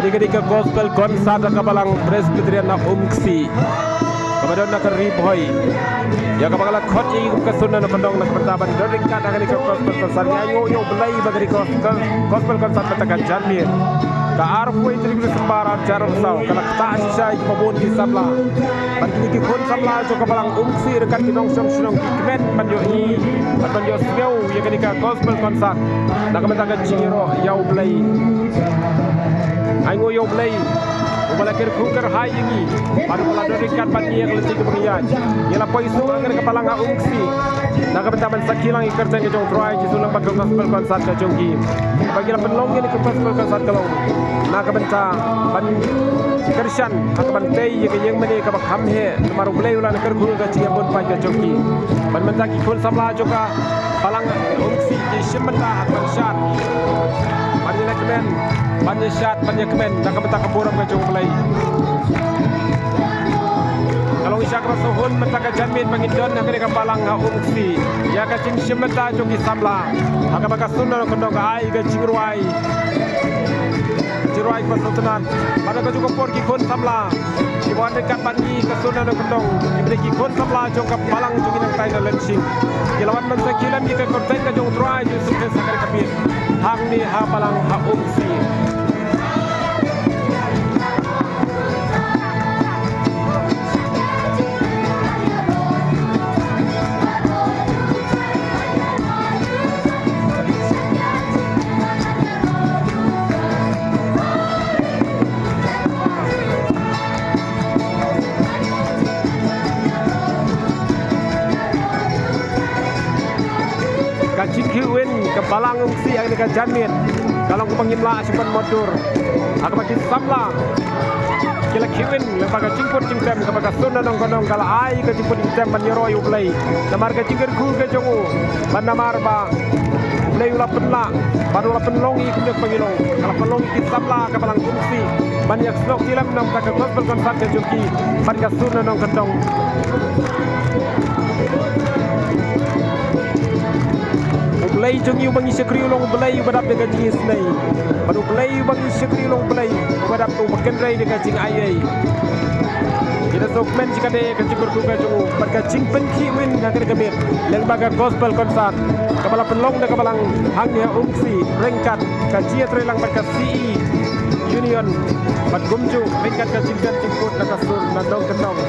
Ketika gospel konsat kabalang Presbyterian na umksi. Kemudian nak riboy. Ya kabalang khot i kesunan na pendong na pertaban dari kata ketika gospel konsat yo belai bagi gospel konsat katakan jamir. Ka arfu itu sembarang cara besar kalau tak sisa itu pun di sabla. Bagi kita pun sabla jo kabalang umksi dekat kinong song kimen panjo i panjo sgau ya ketika gospel konsat. Nak katakan cingiro yau belai. Aingo yo belai. Ubalakir kuker hai ini. Pada peladon ikan pagi yang letih kepengian. Ialah poisu agar kepala ungsi. Nak bentaman sakilang ikerja ke jong troai jisulang bagi gospel konsat ke jonggi. Bagilah penlong ini ke gospel konsat kalong. Nak benta ban kersan atau ban tei yang meni ke bakham he. Maru belai ulan ker guru ke ciambon pai ke jonggi. Ban benta ki kun sabla joka palang ungsi di sementa atau syar. Mari nak kemen. Banyak syat, banyak kemen. Nak benta keburam ke jong belai. Kalau isyak rasuhun mentaka jamin mengindon nak kena palang ungsi. Ya kacing sementa jogi samla. Maka baka sunnah kondong ai ke cingruai. Cingruai pasotenan. Pada ke juga porki kon samla. Iwan dekat pagi ke sunnah kondong. Diberi kon samla jong ke palang jogi nang tai lensing. Kilawan mensakilam jika korten ke jong truai justru ke sakar kapir. Hang ni ha palang ungsi. Cikiwin ke balang ungsi yang dekat jamin. Kalau ku pengimla simpan motor. Aku bagi samla. Kila kiwin lembaga cingpur cingtem ke baga sunna nong kalau ai ke cingpur cingtem menyeroi ublai. Namar ke cingker ku ke jongu. Bandamar ba. Ublai ula penla. Baru ula penlongi kunjak pengilong. Kalau penlongi ki samla ke balang ungsi. Banyak slok kilam nong tak ke gospel konsat ke joki. Baga sunna nong kendong. Belai jongi bangi sekri ulong belai badap dengan jingis nai. Baru belai bangi sekri ulong belai badap tu makan rai dengan jing ayai. Kita sokmen jika de kecing berduga jongu. Pada jing penki win nak kena kemir. Lembaga gospel konsat. Kepala penlong dan kepala hangnya ungsi ringkat kajian terhilang pada CE Union. Pada gumju ringkat kajian jingkut nak kasur nak dong ketong.